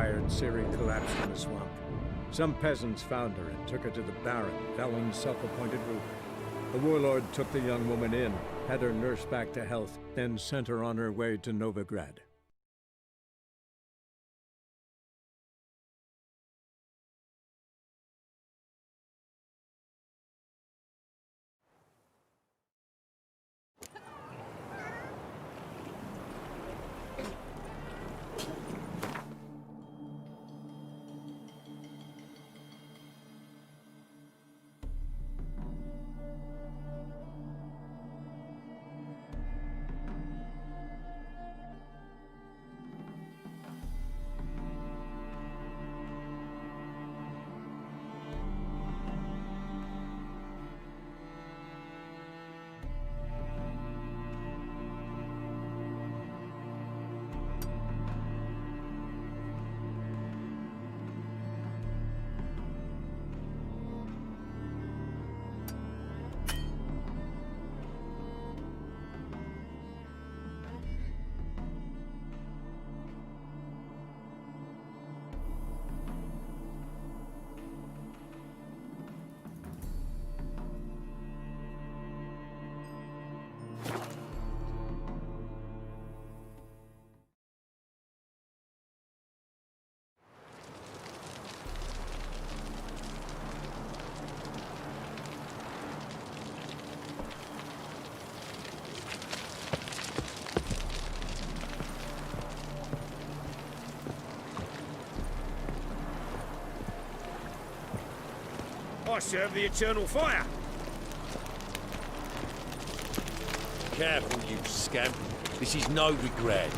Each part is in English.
tired Ciri collapsed in the swamp. Some peasants found her and took her to the Baron, Valen's self-appointed ruler. The warlord took the young woman in, had her nursed back to health, then sent her on her way to Novigrad. I serve the eternal fire. Careful, you scamp. This is Novigrad,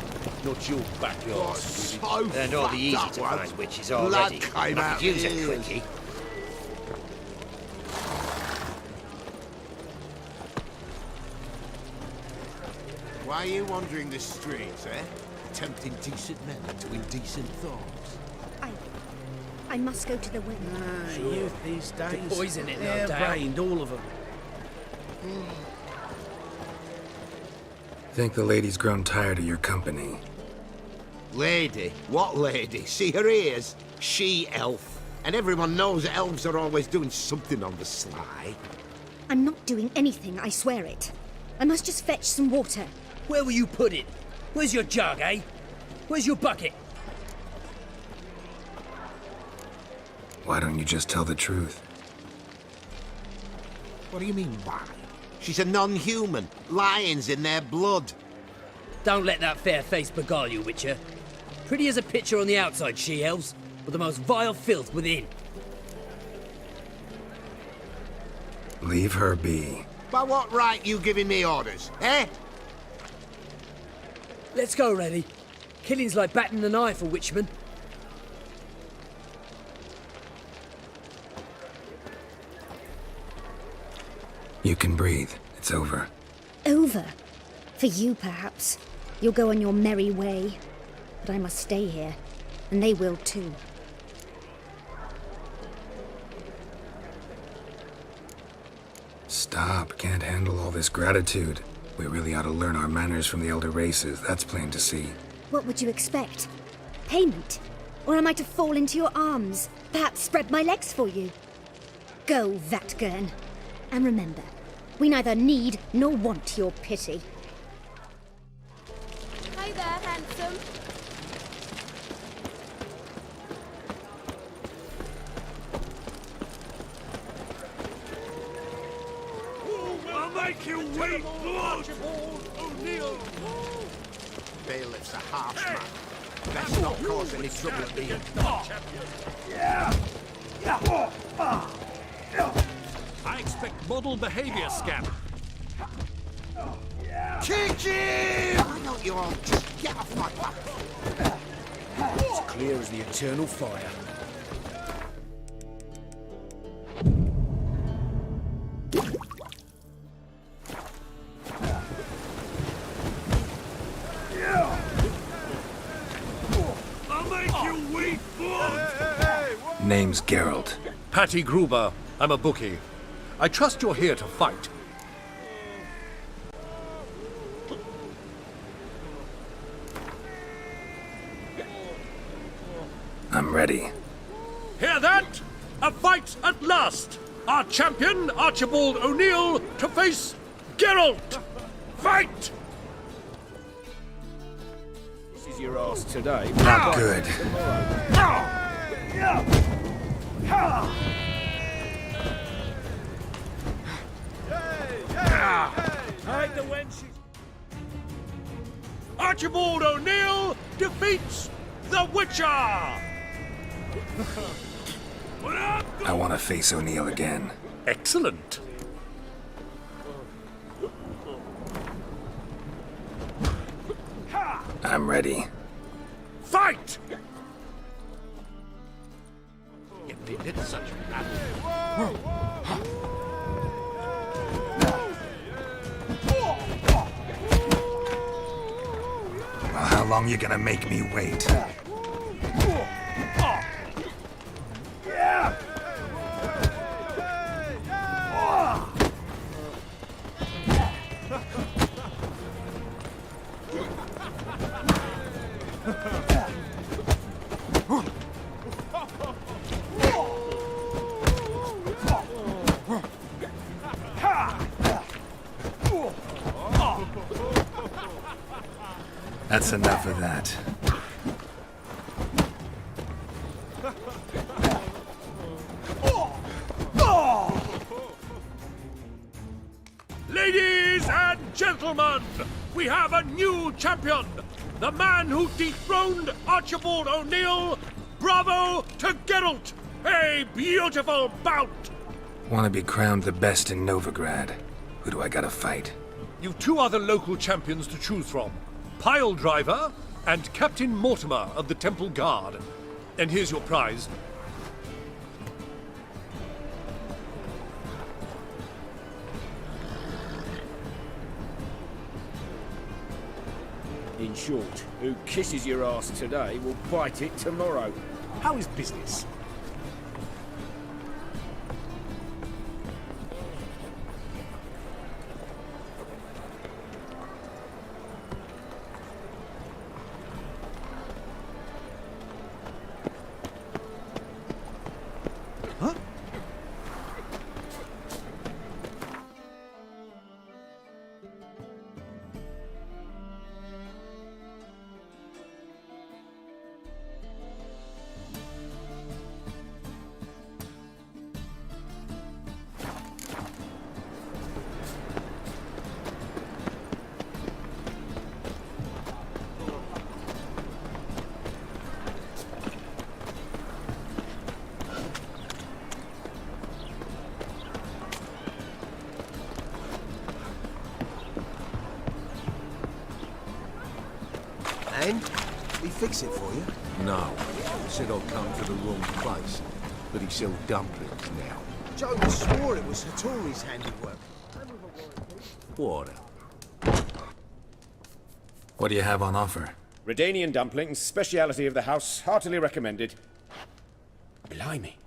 not your backyard. So They're not easy fucked to up find witches Blood already. came I out could use a ears. quickie. Why are you wandering the streets, eh? Tempting decent men to indecent thoughts. I must go to the wedding. Youth these days. To poison it, no doubt. Hair-brained, all of them. Think the lady's grown tired of your company. Lady? What lady? See her ears? She-elf. And everyone knows elves are always doing something on the sly. I'm not doing anything, I swear it. I must just fetch some water. Where will you put it? Where's your jug, eh? Where's your bucket? Why don't you just tell the truth? What do you mean, why? She's a non-human. Lions in their blood. Don't let that fair face beguile you, Witcher. Pretty as a picture on the outside, she-elves, but the most vile filth within. Leave her be. By what right you giving me orders, eh? Let's go, Reddy. Killing's like batting an eye for witchmen. You can breathe. It's over. Over. For you, perhaps. You'll go on your merry way. But I must stay here. And they will too. Stop. Can't handle all this gratitude. We really ought to learn our manners from the elder races. That's plain to see. What would you expect? Payment? Or am I to fall into your arms? Perhaps spread my legs for you? Go, Vatgern. And remember, we neither need nor want your pity. Hey there, handsome. I'll make you weep blood! Bailiff's a harsh man. Let's not cause any trouble at the inn. I expect model behavior, scamp. Kick him! Why don't you all just get off my back? It's clear as the eternal fire. I'll make you weep blood! Name's Geralt. Patty Gruber, I'm a bookie. I trust you're here to fight. I'm ready. Hear that? A fight at last! Our champion, Archibald O'Neill, to face Geralt! Fight! This is your ass today. Not good. Hide the wench. Archibald O'Neill defeats the Witcher! I want to face O'Neill again. Excellent. I'm ready. Fight! You did such Well, how long you gonna make me wait? That's enough of that. Ladies and gentlemen, we have a new champion! The man who dethroned Archibald O'Neill! Bravo to Geralt! A beautiful bout! Want to be crowned the best in Novigrad. Who do I gotta fight? You've two other local champions to choose from. Pile Driver and Captain Mortimer of the Temple Guard. And here's your prize. In short, who kisses your ass today will bite it tomorrow. How is business? And? He fix it for you? No. He said I'll come to the wrong place. But he sells dumplings now. Joe swore it was Hattori's handiwork. Water. What do you have on offer? Redanian dumplings, speciality of the house, heartily recommended. Blimey.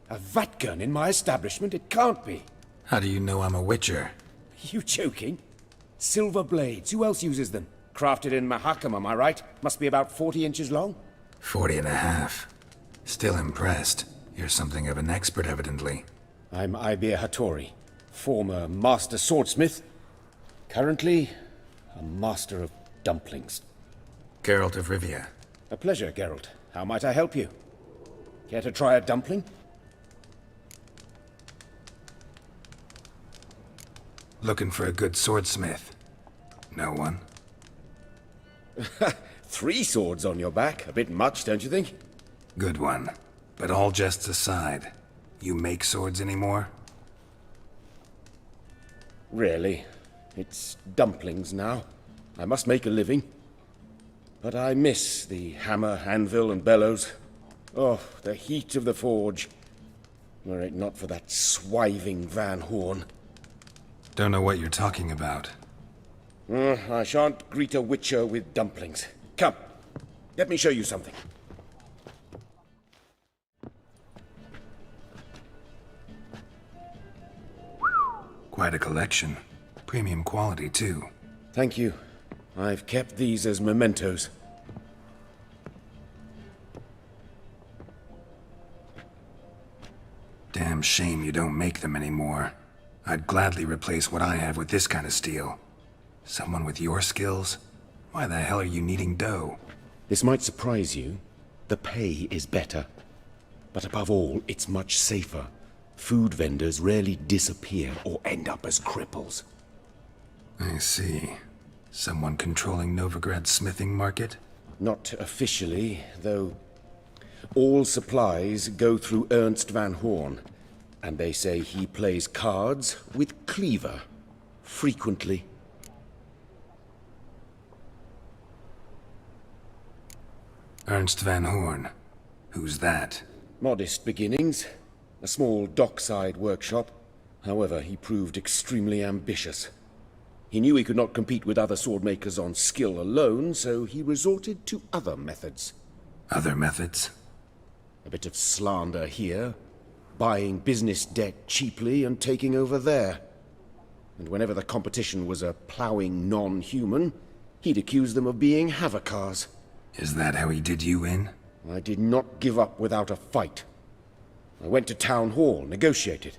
A vatgun in my establishment? It can't be. How do you know I'm a witcher? You joking? Silver blades. Who else uses them? Crafted in Mahakam, am I right? Must be about 40 inches long? 40 and a half. Still impressed. You're something of an expert, evidently. I'm Ibir Hattori, former master swordsmith. Currently, a master of dumplings. Geralt of Rivia. A pleasure, Geralt. How might I help you? Care to try a dumpling? Looking for a good swordsmith. No one? 3 swords on your back. A bit much, don't you think? Good one. But all jests aside, you make swords anymore? Really. It's dumplings now. I must make a living. But I miss the hammer, anvil, and bellows. Oh, the heat of the forge. Were it not for that swiving Van Horn. Don't know what you're talking about. I shan't greet a witcher with dumplings. Come, let me show you something. Quite a collection. Premium quality, too. Thank you. I've kept these as mementos. Damn shame you don't make them anymore. I'd gladly replace what I have with this kind of steel. Someone with your skills? Why the hell are you needing dough? This might surprise you. The pay is better. But above all, it's much safer. Food vendors rarely disappear or end up as cripples. I see. Someone controlling Novigrad's smithing market? Not officially, though. All supplies go through Ernst Van Horn, and they say he plays cards with Cleaver. Frequently. Ernst Van Horn. Who's that? Modest beginnings. A small dockside workshop. However, he proved extremely ambitious. He knew he could not compete with other swordmakers on skill alone, so he resorted to other methods. Other methods? A bit of slander here, buying business debt cheaply and taking over there. And whenever the competition was a ploughing non-human, he'd accuse them of being Havocars. Is that how he did you in? I did not give up without a fight. I went to Town Hall, negotiated.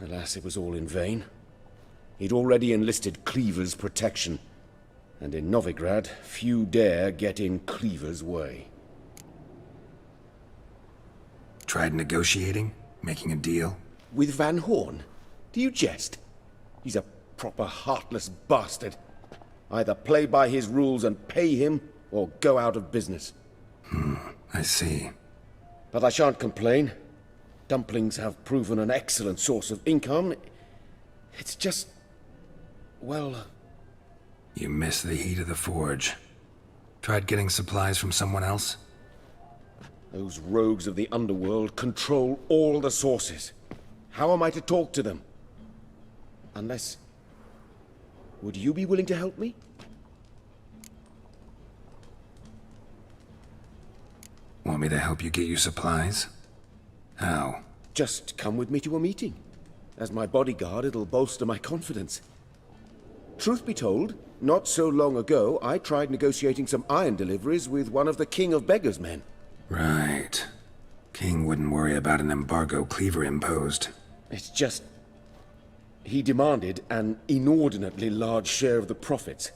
Alas, it was all in vain. He'd already enlisted Cleaver's protection, and in Novigrad, few dare get in Cleaver's way. Tried negotiating? Making a deal? With Van Horn? Do you jest? He's a proper heartless bastard. Either play by his rules and pay him, or go out of business. I see. But I shan't complain. Dumplings have proven an excellent source of income. It's just... well... You miss the heat of the forge. Tried getting supplies from someone else? Those rogues of the underworld control all the sources. How am I to talk to them? Unless... would you be willing to help me? Want me to help you get you supplies? How? Just come with me to a meeting. As my bodyguard, it'll bolster my confidence. Truth be told, not so long ago, I tried negotiating some iron deliveries with one of the King of Beggars' men. Right. King wouldn't worry about an embargo Cleaver imposed. It's just... he demanded an inordinately large share of the profits.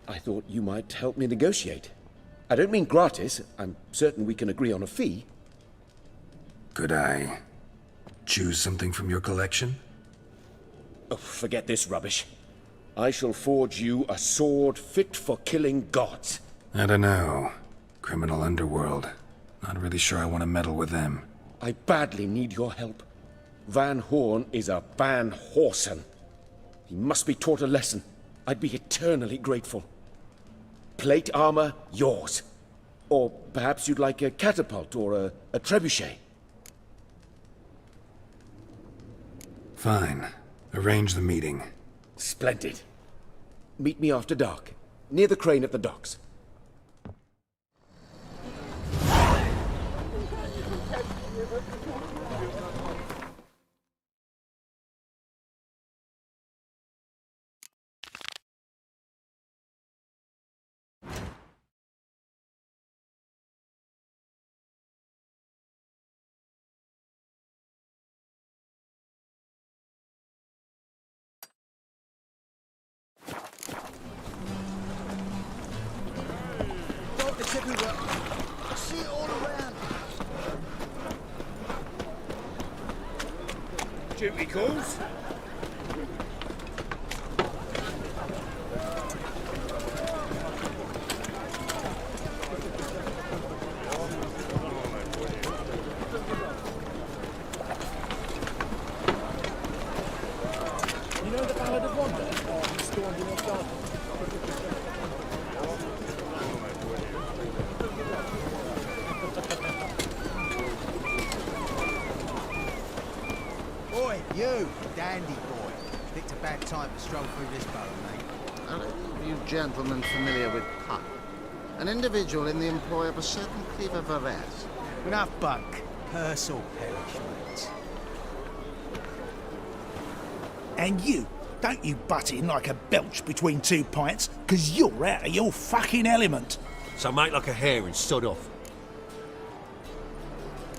I thought you might help me negotiate. I don't mean gratis. I'm certain we can agree on a fee. Could I choose something from your collection? Oh, forget this rubbish. I shall forge you a sword fit for killing gods. I don't know. Criminal underworld. Not really sure I want to meddle with them. I badly need your help. Van Horn is a Van Horsen. He must be taught a lesson. I'd be eternally grateful. Plate armor, yours. Or perhaps you'd like a catapult or a trebuchet. Fine. Arrange the meeting. Splendid. Meet me after dark, near the crane at the docks. It's everywhere. I see it all around. Duty calls. You know the Ballad of Wanda? Stormed in your garden. Boy, you, dandy boy. Picked a bad time to stroll through this boat, mate. Are any of you gentlemen familiar with Puck? An individual in the employ of a certain Cleaver Varese. Enough bunk. Purse or perish, mate. And you, don't you butt in like a belch between two pints, 'cause you're out of your fucking element. So make like a hare and sod off.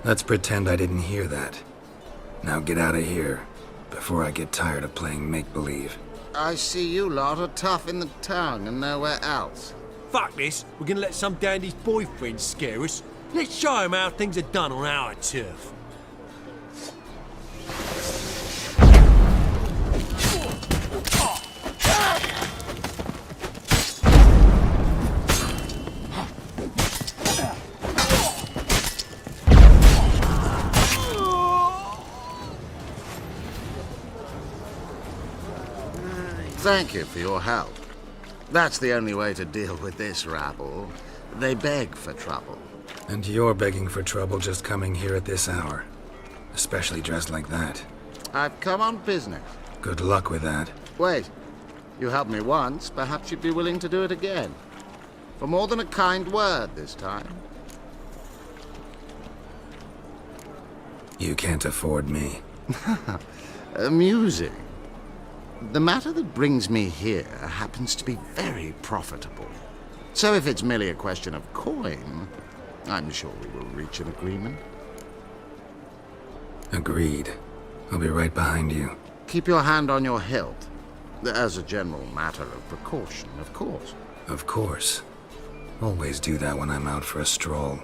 Let's pretend I didn't hear that. Now get out of here, before I get tired of playing make-believe. I see you lot are tough in the tongue and nowhere else. Fuck this. We're gonna let some dandy's boyfriend scare us. Let's show him how things are done on our turf. Thank you for your help. That's the only way to deal with this rabble. They beg for trouble. And you're begging for trouble just coming here at this hour. Especially dressed like that. I've come on business. Good luck with that. Wait. You helped me once, perhaps you'd be willing to do it again. For more than a kind word this time. You can't afford me. Amusing. The matter that brings me here happens to be very profitable. So if it's merely a question of coin, I'm sure we will reach an agreement. Agreed. I'll be right behind you. Keep your hand on your hilt. As a general matter of precaution, of course. Of course. Always do that when I'm out for a stroll.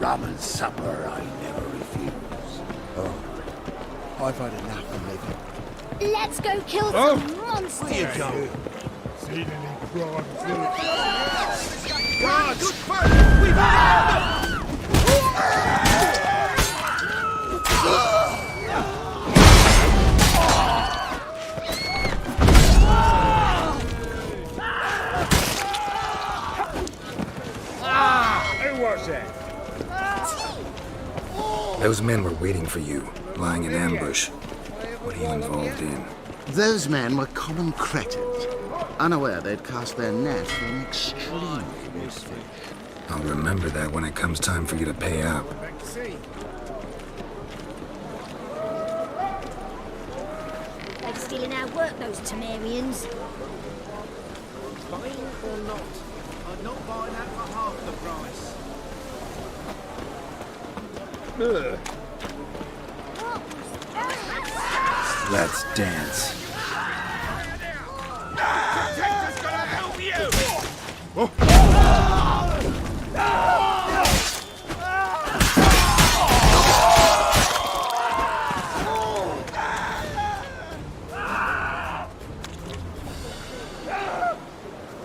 Rum and supper I never refuse. Oh, I've had enough of living. Let's go kill some monsters! Where you going? Seen any crime? Who was that? Those men were waiting for you, lying in ambush. What are you involved in? Those men were common cretins, unaware they'd cast their net for an extremely big fish. I'll remember that when it comes time for you to pay up. They're stealing our work, those Temerians. Buying or not? I'd not buy that for half the price. Let's dance.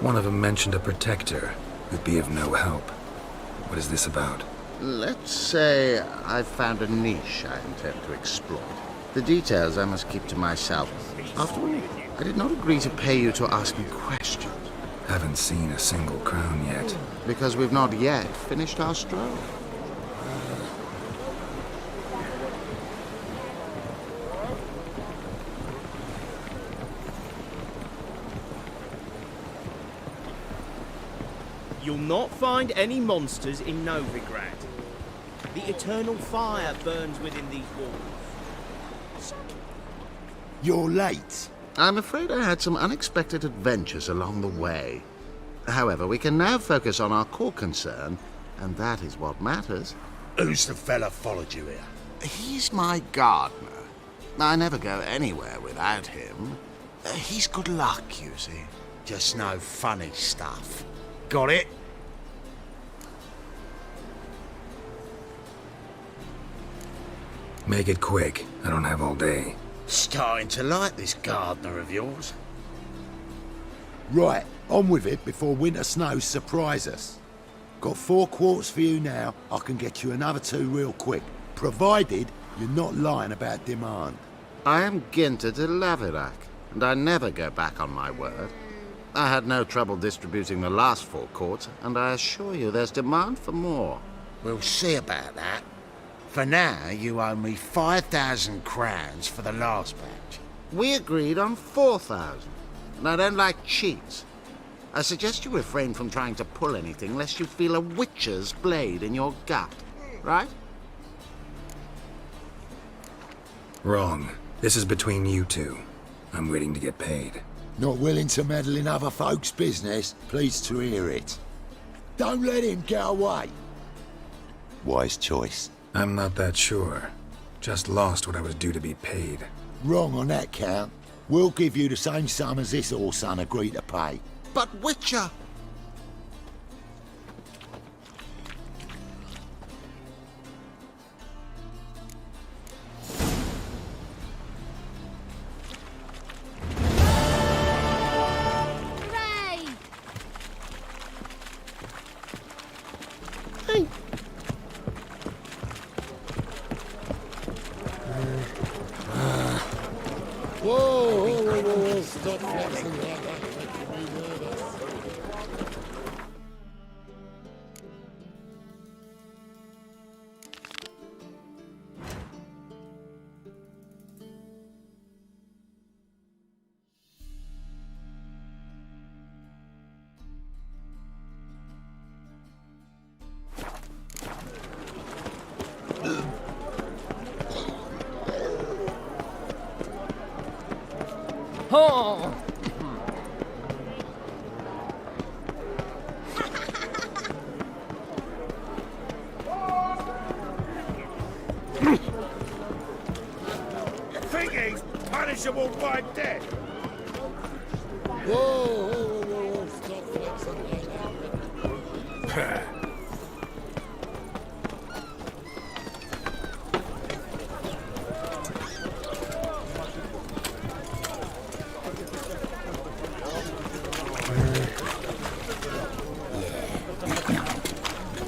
One of them mentioned a protector who'd be of no help. What is this about? Let's say I've found a niche I intend to exploit. The details I must keep to myself. After all, I did not agree to pay you to ask me questions. Haven't seen a single crown yet. Because we've not yet finished our stroll. You'll not find any monsters in Novigrad. The eternal fire burns within these walls. You're late. I'm afraid I had some unexpected adventures along the way. However, we can now focus on our core concern, and that is what matters. Who's the fella followed you here? He's my gardener. I never go anywhere without him. He's good luck, you see. Just no funny stuff. Got it? Make it quick. I don't have all day. Starting to like this gardener of yours. Right, on with it before winter snows surprise us. Got 4 quarts for you now. I can get you another 2 real quick, provided you're not lying about demand. I am Ginter de Laverack, and I never go back on my word. I had no trouble distributing the last 4 quarts, and I assure you there's demand for more. We'll see about that. For now, you owe me 5,000 crowns for the last batch. We agreed on 4,000, and I don't like cheats. I suggest you refrain from trying to pull anything lest you feel a witch's blade in your gut, right? Wrong. This is between you two. I'm waiting to get paid. Not willing to meddle in other folks' business? Pleased to hear it. Don't let him get away. Wise choice. I'm not that sure. Just lost what I was due to be paid. Wrong on that count. We'll give you the same sum as this Orson agreed to pay. But Witcher! Hooray! Whoa, stop flexing like that. Oh! Think he's punishable by death. Whoa, stop flexing like that.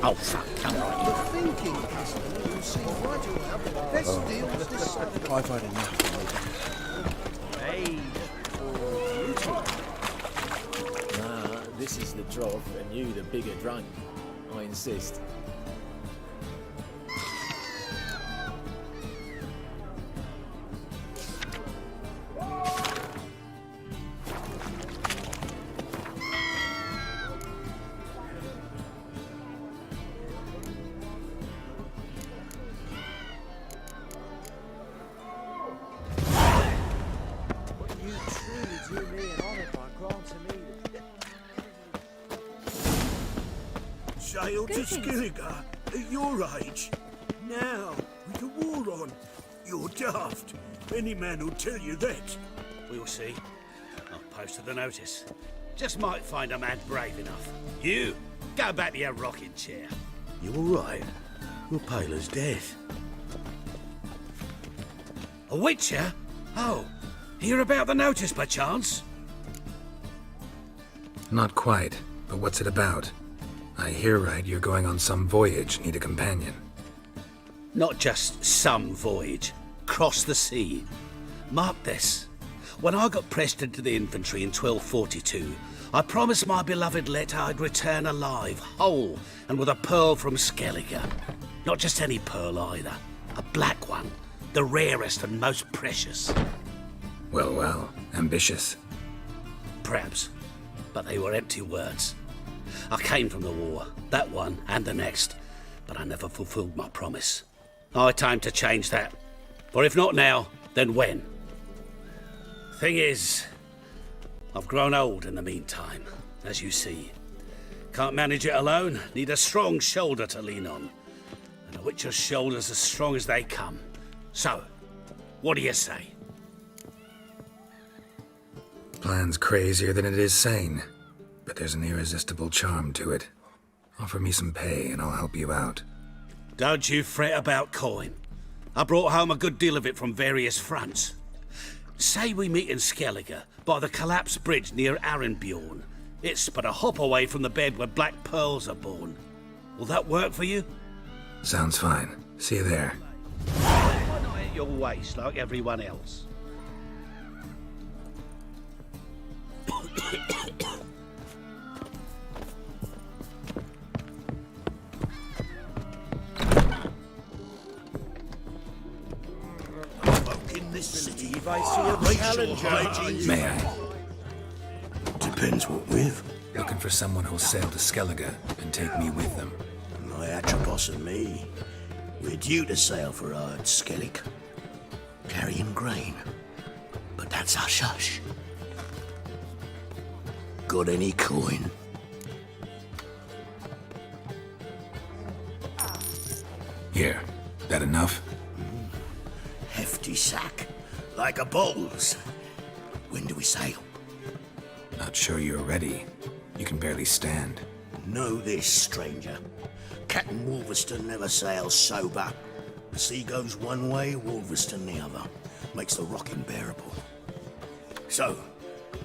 Oh, fuck, come on. I've had enough. Hey. Nah, this is the drop, and you the bigger drunk. I insist. Sail to Skellige at your age. Now, with the war on. You're daft. Any man will tell you that. We'll see. I've posted the notice. Just might find a man brave enough. You, go back to your rocking chair. You all right? You're pale as death. A witcher? Oh, hear about the notice, perchance? Not quite, but what's it about? I hear right you're going on some voyage, need a companion. Not just some voyage. Cross the sea. Mark this. When I got pressed into the infantry in 1242, I promised my beloved Let I'd return alive, whole, and with a pearl from Skellige. Not just any pearl either. A black one. The rarest and most precious. Well, well, ambitious. Perhaps. But they were empty words. I came from the war, that one and the next, but I never fulfilled my promise. High time to change that. For if not now, then when? Thing is, I've grown old in the meantime, as you see. Can't manage it alone, need a strong shoulder to lean on. And a witcher's shoulder's as strong as they come. So, what do you say? Plan's crazier than it is sane, but there's an irresistible charm to it. Offer me some pay and I'll help you out. Don't you fret about coin. I brought home a good deal of it from various fronts. Say we meet in Skellige, by the collapsed bridge near Arenbjorn. It's but a hop away from the bed where black pearls are born. Will that work for you? Sounds fine. See you there. Why not at your waist like everyone else? In this city, if I see a challenger, May I? depends what with. Looking for someone who'll sail to Skellige and take me with them. My Atropos and me, we're due to sail for Skellig, carrying grain. But that's hush hush. Got any coin? Here, that enough? Hefty sack, like a bowl's. When do we sail? Not sure you're ready. You can barely stand. Know this, stranger. Captain Wolverston never sails sober. The sea goes one way, Wolverston the other. Makes the rocking bearable. So,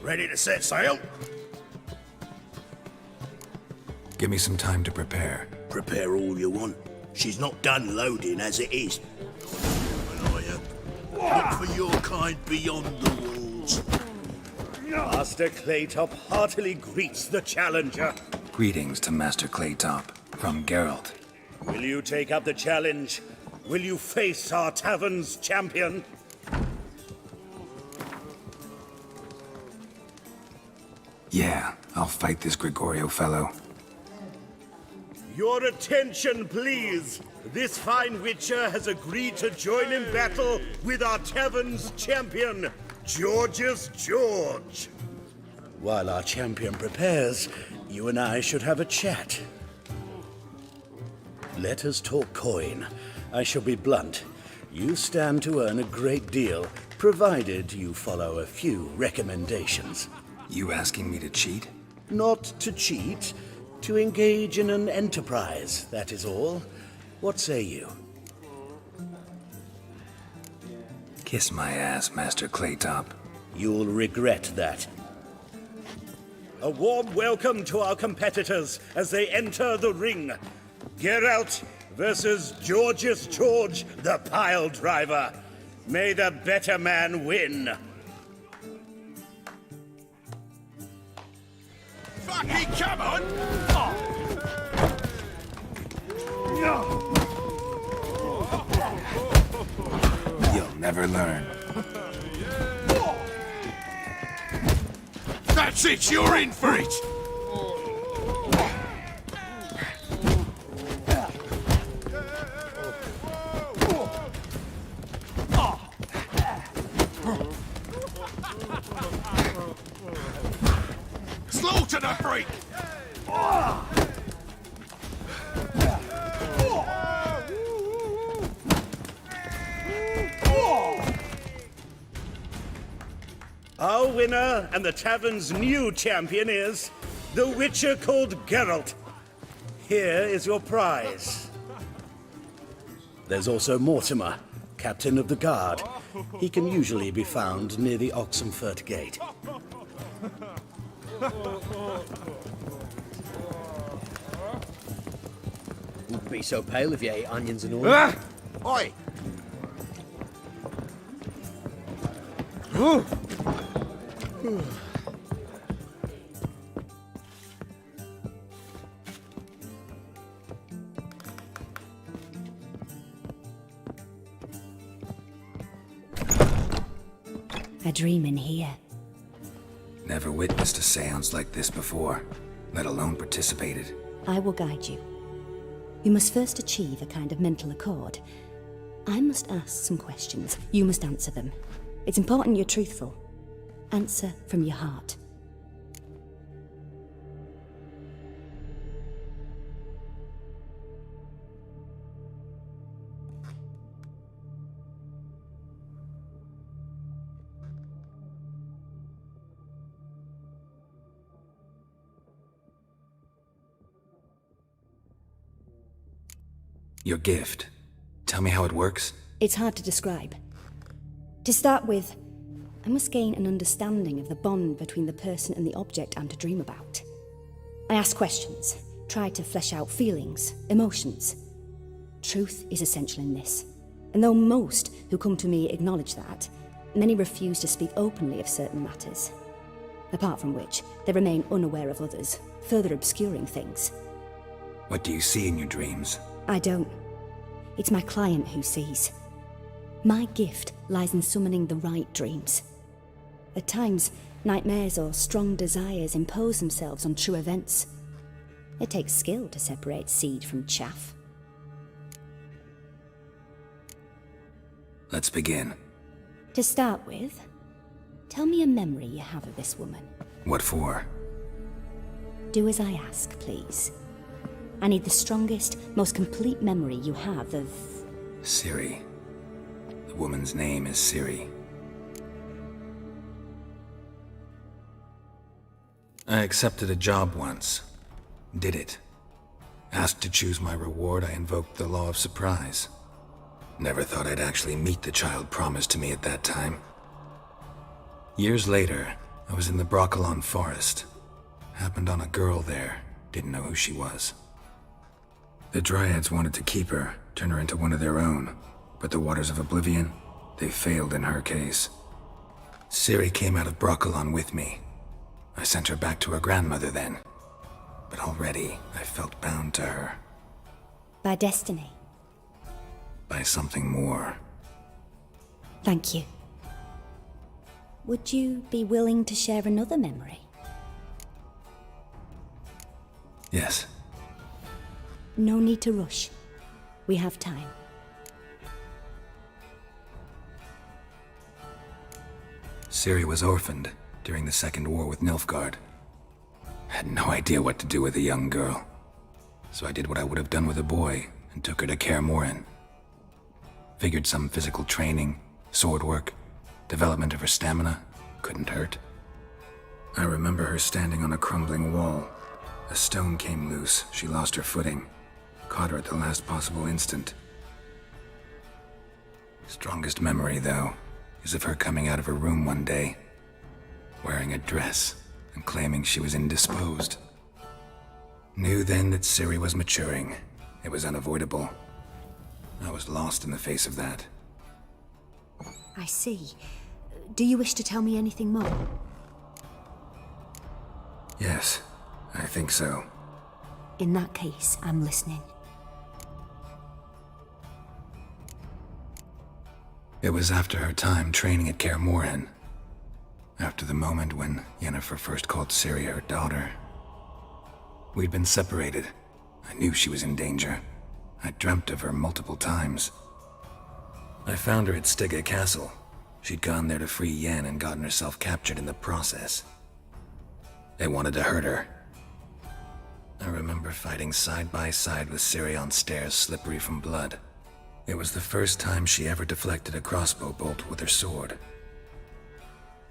ready to set sail? Give me some time to prepare. Prepare all you want. She's not done loading as it is. Look for your kind beyond the walls. Master Claytop heartily greets the challenger. Greetings to Master Claytop, from Geralt. Will you take up the challenge? Will you face our tavern's champion? Yeah, I'll fight this Gregorio fellow. Your attention, please. This fine witcher has agreed to join in battle with our tavern's champion, Georgius George. While our champion prepares, you and I should have a chat. Let us talk coin. I shall be blunt. You stand to earn a great deal, provided you follow a few recommendations. You asking me to cheat? Not to cheat, to engage in an enterprise, that is all. What say you? Kiss my ass, Master Claytop. You'll regret that. A warm welcome to our competitors as they enter the ring. Geralt versus Georgius George, the pile driver. May the better man win. Fucking come on! You'll never learn. That's it, you're in for it! Slaughter the freak! Our winner and the tavern's new champion is the witcher called Geralt. Here is your prize. There's also Mortimer, captain of the guard. He can usually be found near the Oxenfurt Gate. Wouldn't be so pale if you ate onions and all. Oi! A dream in here. Never witnessed a seance like this before, let alone participated. I will guide you. You must first achieve a kind of mental accord. I must ask some questions. You must answer them. It's important you're truthful. Answer from your heart. Your gift. Tell me how it works. It's hard to describe. To start with, I must gain an understanding of the bond between the person and the object I'm to dream about. I ask questions, try to flesh out feelings, emotions. Truth is essential in this, and though most who come to me acknowledge that, many refuse to speak openly of certain matters. Apart from which, they remain unaware of others, further obscuring things. What do you see in your dreams? I don't. It's my client who sees. My gift lies in summoning the right dreams. At times, nightmares or strong desires impose themselves on true events. It takes skill to separate seed from chaff. Let's begin. To start with, Tell me a memory you have of this woman. What for? Do as I ask, please. I need the strongest, most complete memory you have of... Ciri. The woman's name is Ciri. I accepted a job once. Did it. Asked to choose my reward, I invoked the law of surprise. Never thought I'd actually meet the child promised to me at that time. Years later, I was in the Brokilon forest. Happened on a girl there. Didn't know who she was. The Dryads wanted to keep her, turn her into one of their own. But the Waters of Oblivion, they failed in her case. Ciri came out of Brokilon with me. I sent her back to her grandmother then. But already, I felt bound to her. By destiny. By something more. Thank you. Would you be willing to share another memory? Yes. No need to rush. We have time. Ciri was orphaned during the Second War with Nilfgaard. Had no idea what to do with a young girl. So I did what I would have done with a boy and took her to Kaer Morhen. Figured some physical training, sword work, development of her stamina couldn't hurt. I remember her standing on a crumbling wall. A stone came loose, she lost her footing. Caught her at the last possible instant. Strongest memory, though, is of her coming out of her room one day, wearing a dress and claiming she was indisposed. Knew then that Ciri was maturing. It was unavoidable. I was lost in the face of that. I see. Do you wish to tell me anything more? Yes, I think so. In that case, I'm listening. It was after her time training at Kaer Morhen. After the moment when Yennefer first called Ciri her daughter. We'd been separated. I knew she was in danger. I dreamt of her multiple times. I found her at Stygga Castle. She'd gone there to free Yen and gotten herself captured in the process. They wanted to hurt her. I remember fighting side by side with Ciri on stairs slippery from blood. It was the first time she ever deflected a crossbow bolt with her sword.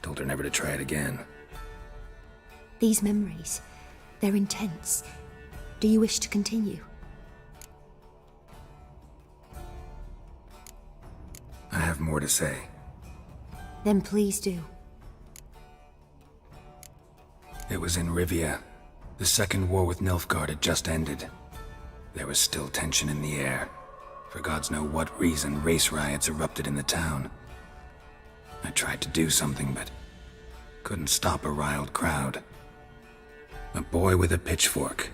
Told her never to try it again. These memories, they're intense. Do you wish to continue? I have more to say. Then please do. It was in Rivia. The Second War with Nilfgaard had just ended. There was still tension in the air. For gods know what reason, race riots erupted in the town. I tried to do something, but couldn't stop a riled crowd. A boy with a pitchfork.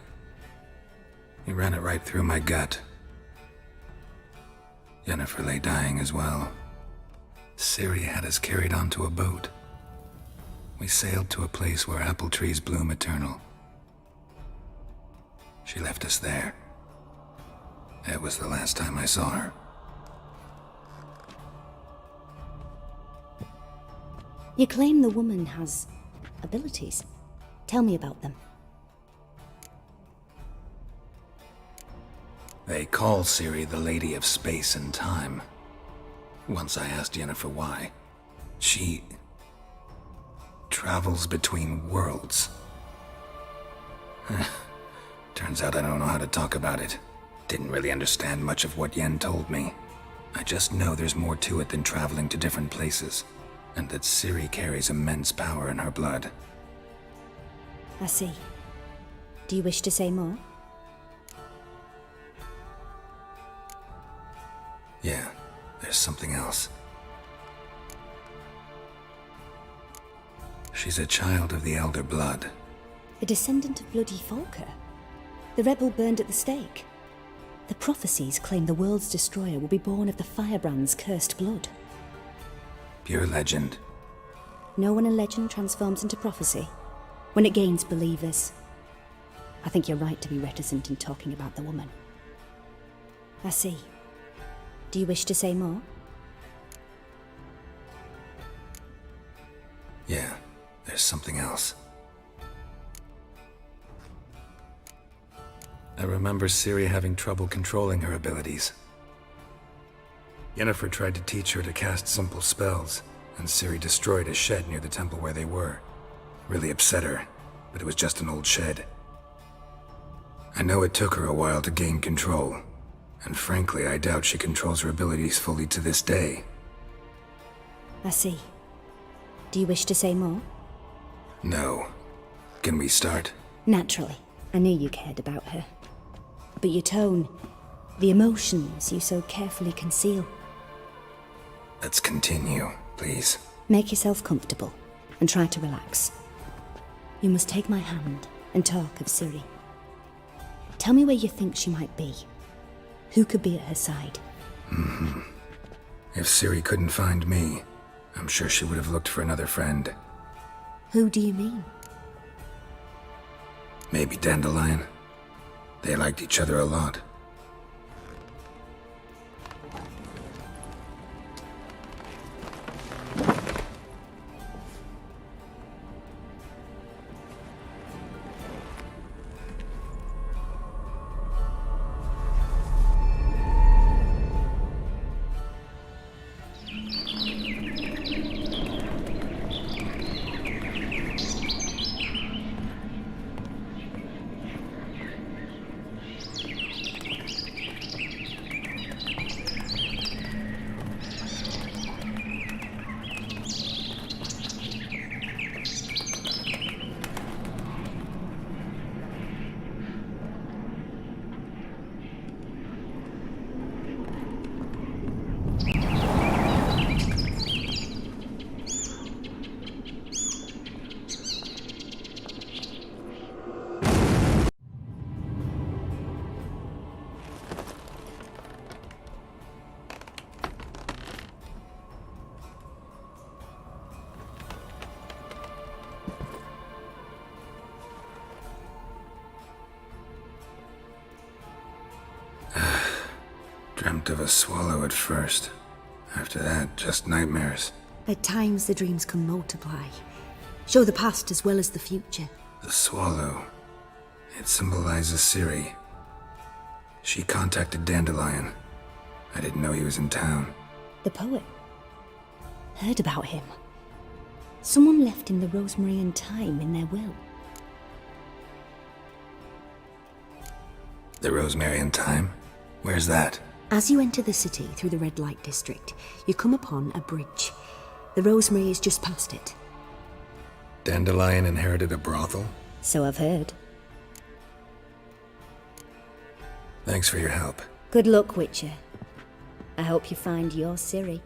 He ran it right through my gut. Yennefer lay dying as well. Ciri had us carried onto a boat. We sailed to a place where apple trees bloom eternal. She left us there. That was the last time I saw her. You claim the woman has abilities. Tell me about them. They call Ciri the Lady of Space and Time. Once I asked Yennefer why. She travels between worlds. Turns out I don't know how to talk about it. Didn't really understand much of what Yen told me. I just know there's more to it than traveling to different places, and that Ciri carries immense power in her blood. I see. Do you wish to say more? Yeah, there's something else. She's a child of the Elder Blood. A descendant of bloody Falker? The rebel burned at the stake? The prophecies claim the world's destroyer will be born of the Firebrand's cursed blood. Pure legend. Know when a legend transforms into prophecy? When it gains believers. I think you're right to be reticent in talking about the woman. I see. Do you wish to say more? Yeah, there's something else. I remember Ciri having trouble controlling her abilities. Yennefer tried to teach her to cast simple spells, and Ciri destroyed a shed near the temple where they were. Really upset her, but it was just an old shed. I know it took her a while to gain control, and frankly, I doubt she controls her abilities fully to this day. I see. Do you wish to say more? No. Can we start? Naturally. I knew you cared about her. But your tone, the emotions you so carefully conceal. Let's continue, please. Make yourself comfortable and try to relax. You must take my hand and talk of Ciri. Tell me where you think she might be. Who could be at her side? If Ciri couldn't find me, I'm sure she would have looked for another friend. Who do you mean? Maybe Dandelion. They liked each other a lot. Dreamt of a swallow at first. After that, just nightmares. At times, the dreams can multiply. Show the past as well as the future. The swallow. It symbolizes Ciri. She contacted Dandelion. I didn't know he was in town. The poet. Heard about him. Someone left him the rosemary and thyme in their will. The rosemary and thyme? Where's that? As you enter the city through the red light district, you come upon a bridge. The rosemary is just past it. Dandelion inherited a brothel? So I've heard. Thanks for your help. Good luck, Witcher. I hope you find your Ciri.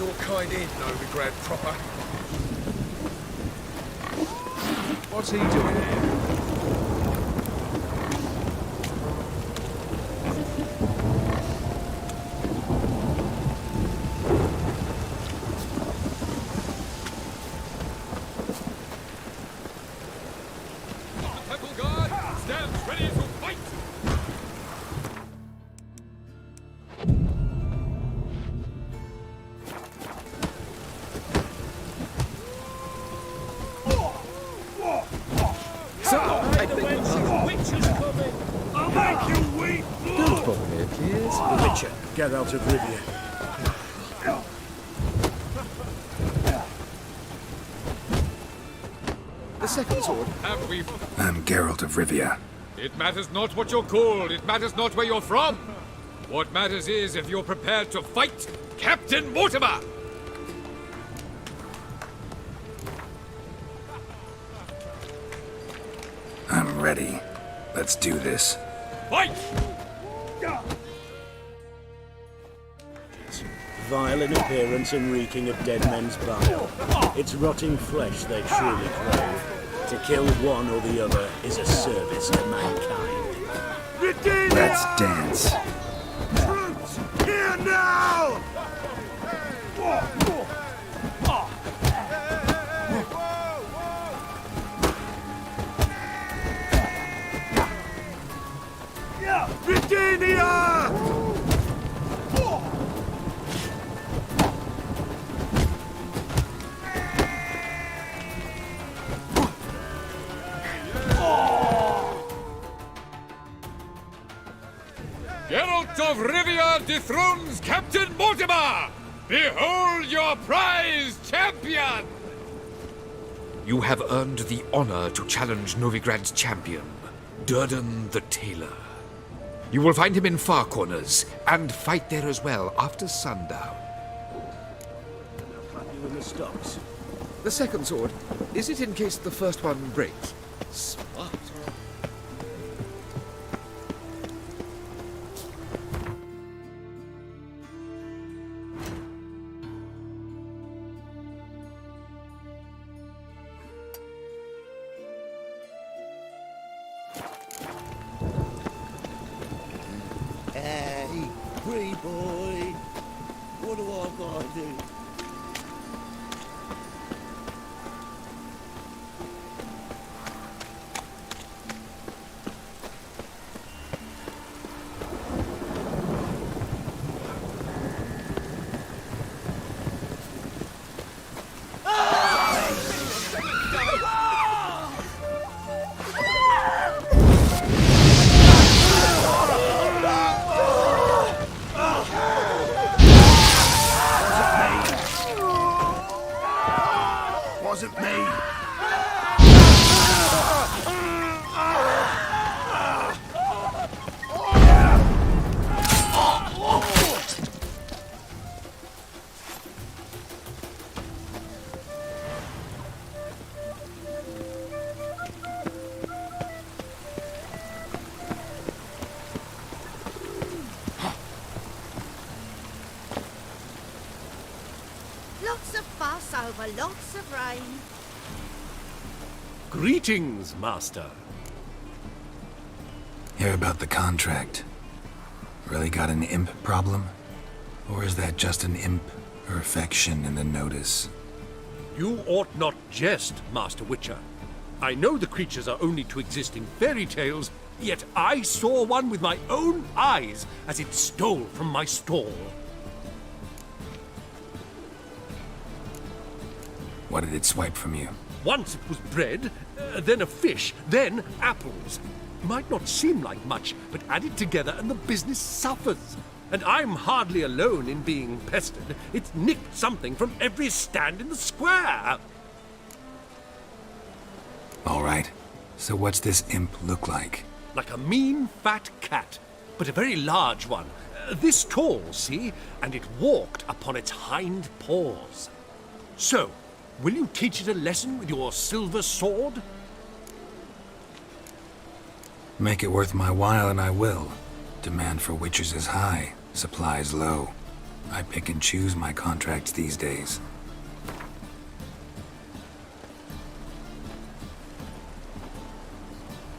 your kind in, Novigrad proper. What's he doing here? Geralt of Rivia. The second sword. Have we... I'm Geralt of Rivia. It matters not what you're called. It matters not where you're from. What matters is if you're prepared to fight Captain Mortimer! I'm ready. Let's do this. Fight! Vile in appearance and reeking of dead men's bile. It's rotting flesh they truly crave. To kill one or the other is a service to mankind. Let's dance. Troops, here now! Britannia! Geralt of Rivia dethrones Captain Mortimer! Behold your prize champion! You have earned the honor to challenge Novigrad's champion, Durden the Tailor. You will find him in Far Corners, and fight there as well after sundown. You in the stocks. The second sword, is it in case the first one breaks? Smart. Hey, free boy. What do I gotta do? Wasn't me. Lots of fuss over lots of rain. Greetings, Master. Hear about the contract. Really got an imp problem? Or is that just an imp or affection in the notice? You ought not jest, Master Witcher. I know the creatures are only to exist in fairy tales, yet I saw one with my own eyes as it stole from my stall. What did it swipe from you? Once it was bread, then a fish, then apples. Might not seem like much, but add it together and the business suffers. And I'm hardly alone in being pestered. It's nicked something from every stand in the square. All right. So what's this imp look like? Like a mean, fat cat, but a very large one. This tall, see? And it walked upon its hind paws. So, will you teach it a lesson with your silver sword? Make it worth my while and I will. Demand for witches is high, supplies low. I pick and choose my contracts these days.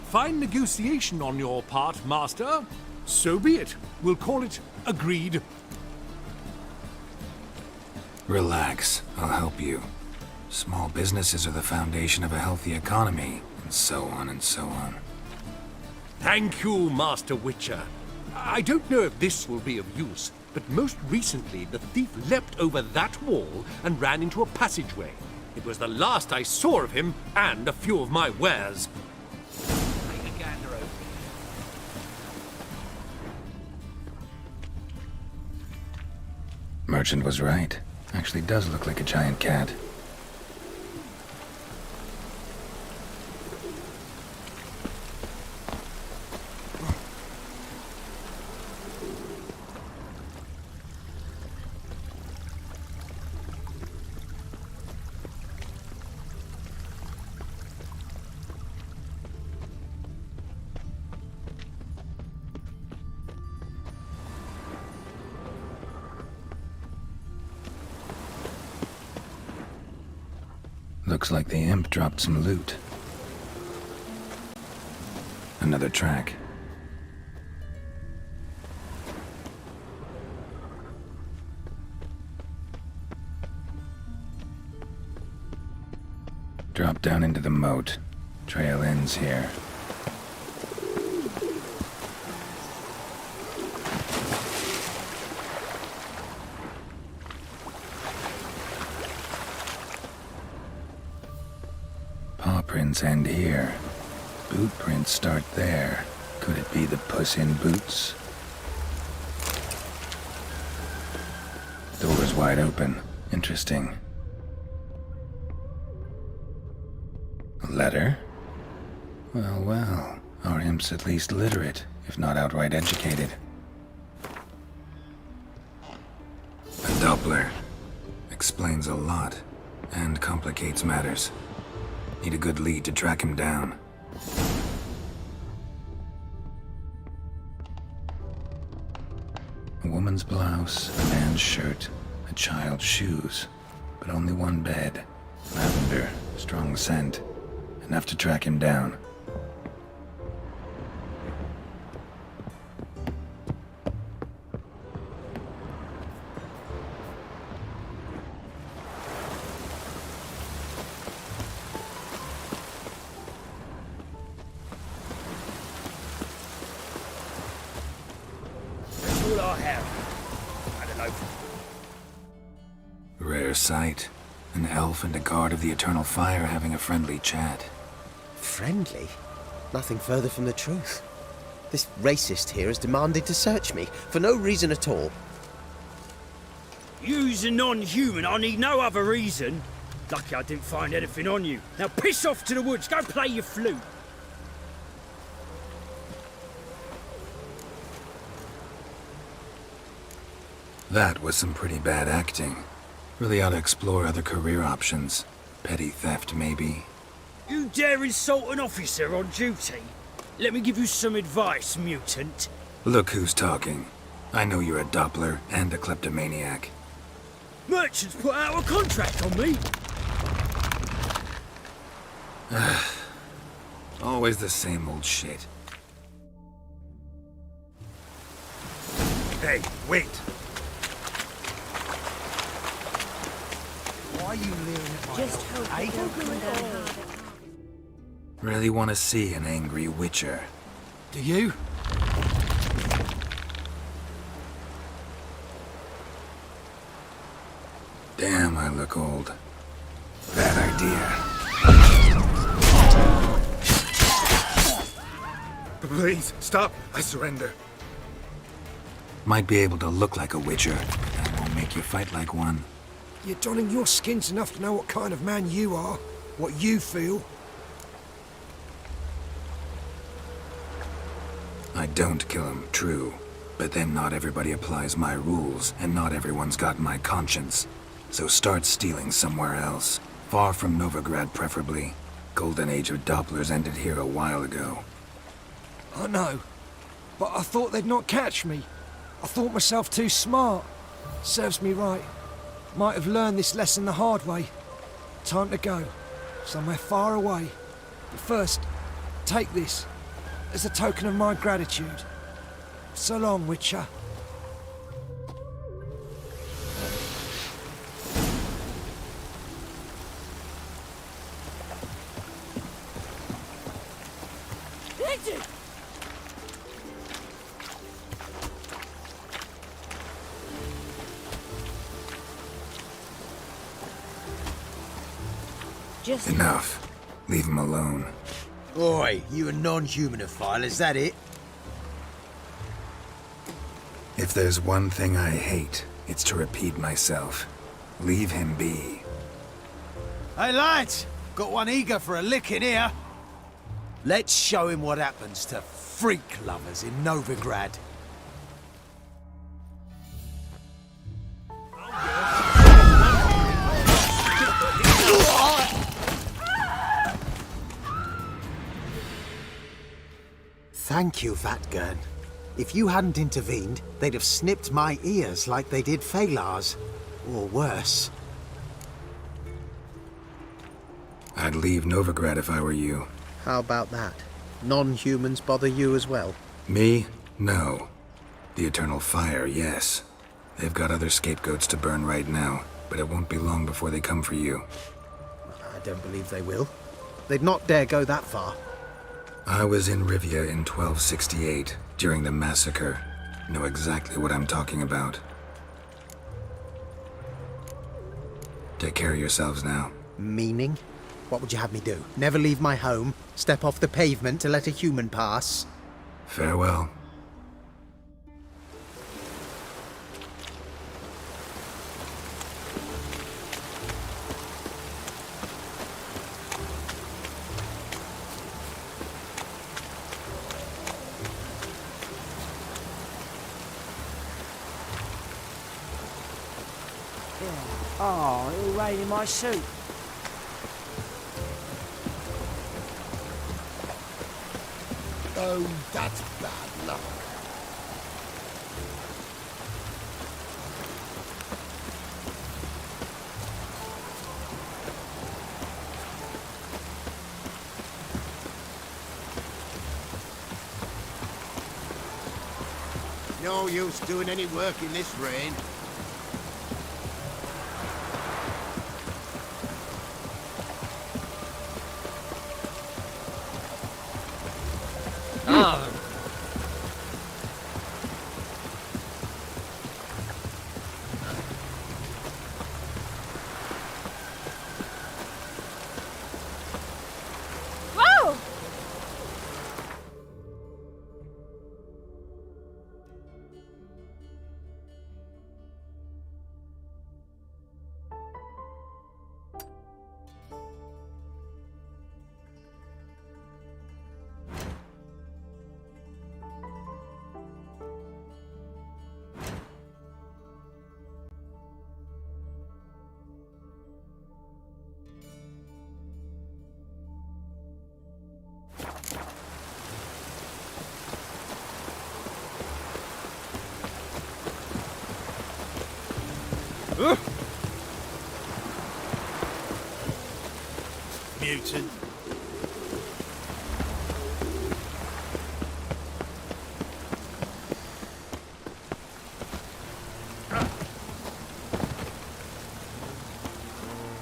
Fine negotiation on your part, Master. So be it. We'll call it agreed. Relax, I'll help you. Small businesses are the foundation of a healthy economy, and so on and so on. Thank you, Master Witcher. I don't know if this will be of use, but most recently the thief leapt over that wall and ran into a passageway. It was the last I saw of him and a few of my wares. Merchant was right. Actually does look like a giant cat. Looks like the imp dropped some loot. Another track. Drop down into the moat. Trail ends here. Paw prints end here. Boot prints start there. Could it be the Puss in Boots? Door's wide open. Interesting. A letter? Well, well. Our imp's at least literate, if not outright educated. A Doppler. Explains a lot, and complicates matters. Need a good lead to track him down. A woman's blouse, a man's shirt, a child's shoes, but only one bed. Lavender, strong scent. Enough to track him down. Rare sight. An elf and a guard of the Eternal Fire having a friendly chat. Friendly? Nothing further from the truth. This racist here has demanded to search me, for no reason at all. You's a non-human, I need no other reason. Lucky I didn't find anything on you. Now piss off to the woods, go play your flute. That was some pretty bad acting. Really ought to explore other career options. Petty theft, maybe. You dare insult an officer on duty? Let me give you some advice, mutant. Look who's talking. I know you're a Doppler and a kleptomaniac. Merchants put out a contract on me. Always the same old shit. Hey, wait. Why are you leering at my Just help, hope eh? it don't come down. Really want to see an angry witcher. Do you? Damn, I look old. Bad idea. Please, stop. I surrender. Might be able to look like a witcher. That won't make you fight like one. You're donning your skins enough to know what kind of man you are, what you feel. I don't kill him, true. But then not everybody applies my rules, and not everyone's got my conscience. So start stealing somewhere else. Far from Novigrad, preferably. Golden age of Dopplers ended here a while ago. I know, but I thought they'd not catch me. I thought myself too smart. Serves me right. Might have learned this lesson the hard way. Time to go. Somewhere far away. But first, take this as a token of my gratitude. So long, Witcher. Enough. Leave him alone. Oi, you a non-humanophile, is that it? If there's one thing I hate, it's to repeat myself. Leave him be. Hey lads, got one eager for a lick in here. Let's show him what happens to freak lovers in Novigrad. Thank you, Vatgern. If you hadn't intervened, they'd have snipped my ears like they did Phalar's. Or worse. I'd leave Novigrad if I were you. How about that? Non-humans bother you as well? Me? No. The Eternal Fire, yes. They've got other scapegoats to burn right now, but it won't be long before they come for you. I don't believe they will. They'd not dare go that far. I was in Rivia in 1268, during the massacre. Know exactly what I'm talking about. Take care of yourselves now. Meaning? What would you have me do? Never leave my home? Step off the pavement to let a human pass? Farewell. Oh, it'll rain in my suit. Oh, that's bad luck. No use doing any work in this rain. Mutant.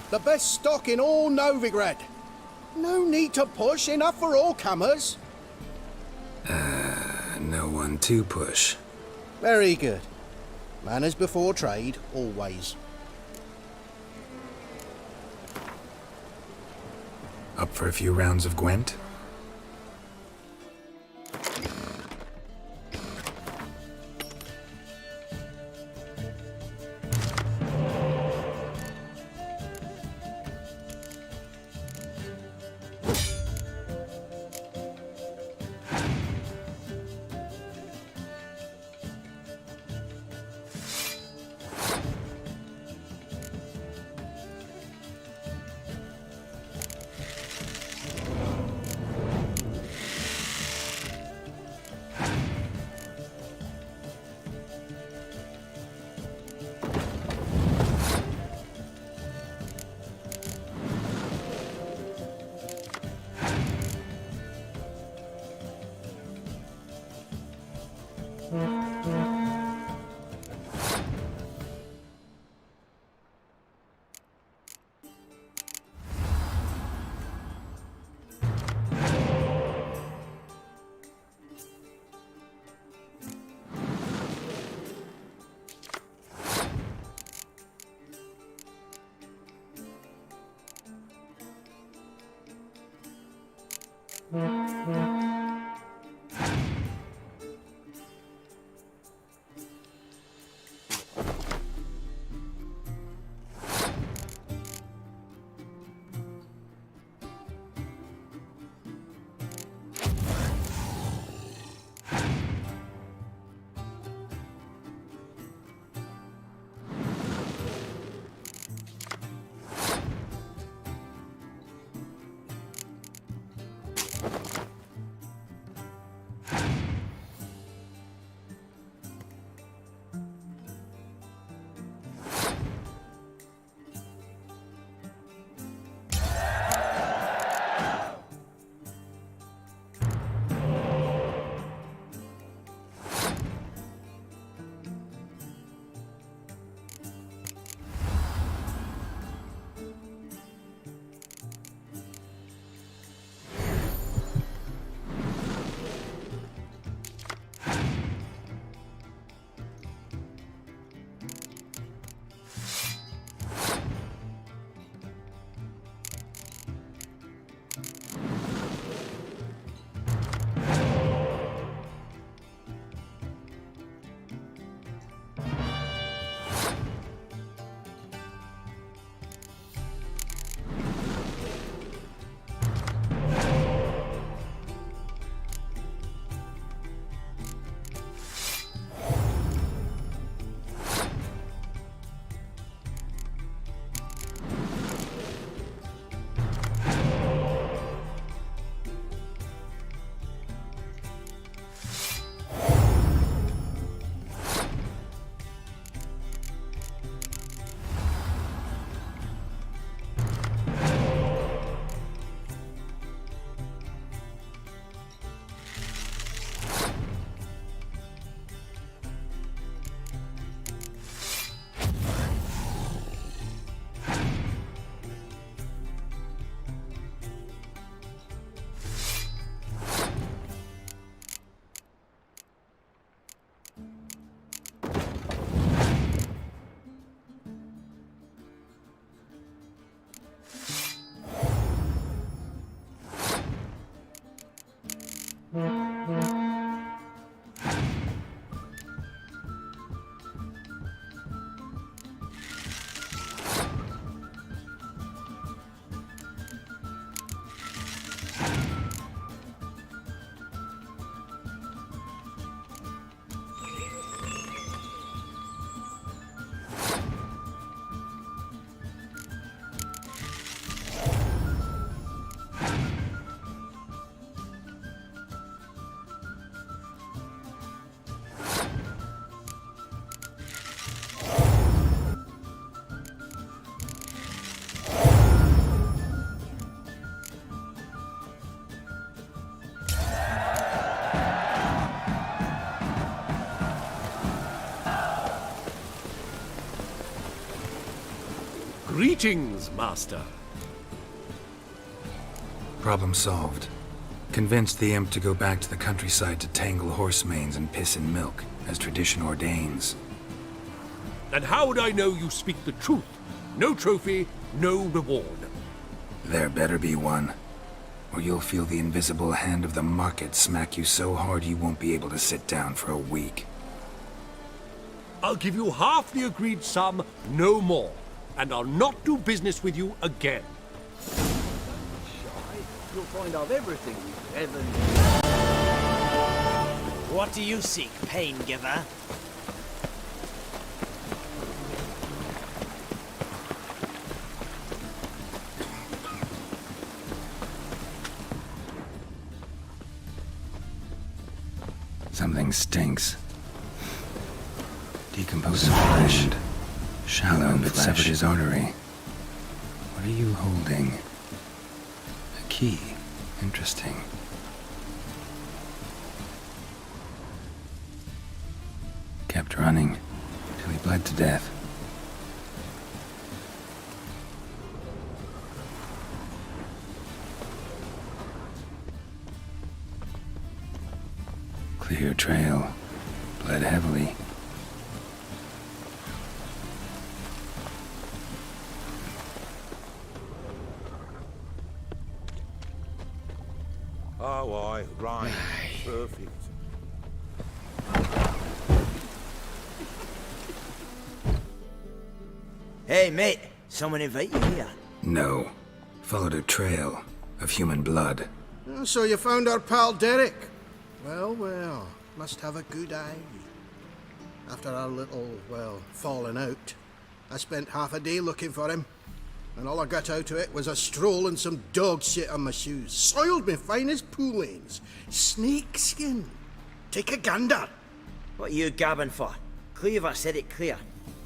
The best stock in all Novigrad. No need to push, enough for all comers. No one to push. Very good. Manners before trade, always. Up for a few rounds of Gwent? Greetings, Master. Problem solved. Convinced the imp to go back to the countryside to tangle horse manes and piss in milk, as tradition ordains. And how would I know you speak the truth? No trophy, no reward. There better be one, or you'll feel the invisible hand of the market smack you so hard you won't be able to sit down for a week. I'll give you half the agreed sum, no more. And I'll not do business with you again. You'll find I've everything you ever need. What do you seek, pain giver? Something stinks. Decomposing flesh. Shallow but severed his artery. What are you holding? A key. Interesting. kept running till he bled to death. Clear trail. Bled heavily. Oh, aye, right. Perfect. Hey, mate. Someone invite you here? No. Followed a trail of human blood. So you found our pal Derek? Well, well, must have a good eye. After our little, well, falling out, I spent half a day looking for him. And all I got out of it was a stroll and some dog shit on my shoes. Soiled me fine as pool lanes. Snake skin. Take a gander. What are you gabbing for? Cleaver said it clear.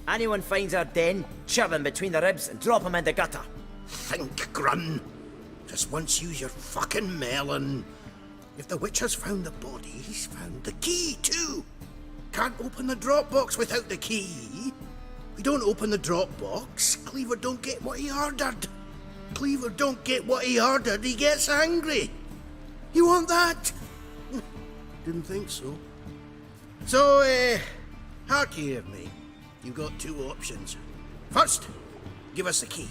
Anyone finds our den, shove him between the ribs and drop him in the gutter. Think, Grun. Just once use your fucking melon. If the witch has found the body, he's found the key too. Can't open the drop box without the key. We don't open the drop box, Cleaver don't get what he ordered. Cleaver don't get what he ordered, he gets angry. You want that? Didn't think so. So, hark here, mate. You've got two options. First, give us the key.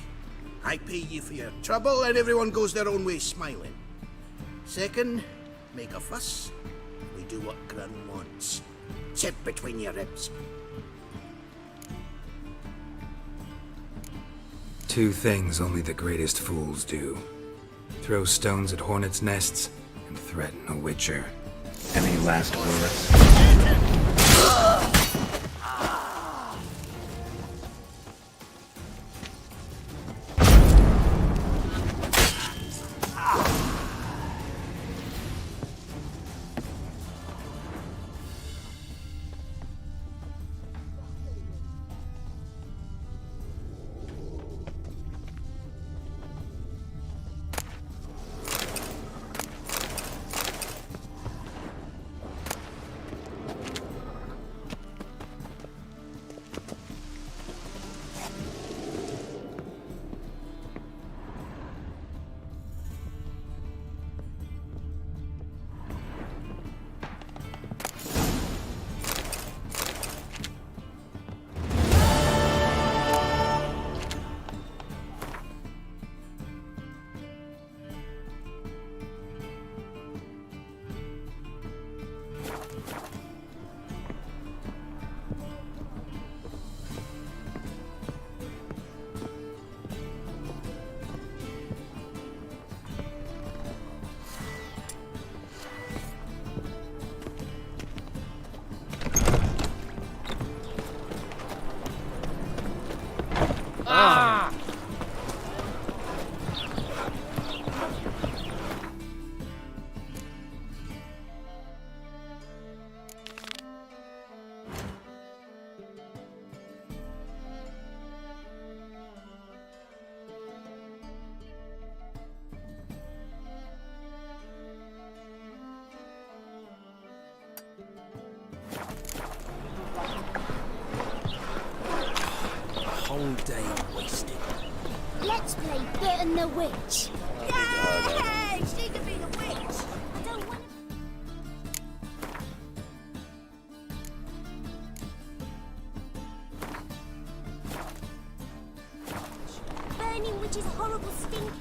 I pay you for your trouble and everyone goes their own way smiling. Second, make a fuss. We do what Grun wants. Sit between your ribs. Two things only the greatest fools do. Throw stones at hornets' nests and threaten a witcher. Any last words? Whole day wasted. Let's play Bit and the Witch. Yay! She can be the witch. I don't want Burning witch is horrible stink.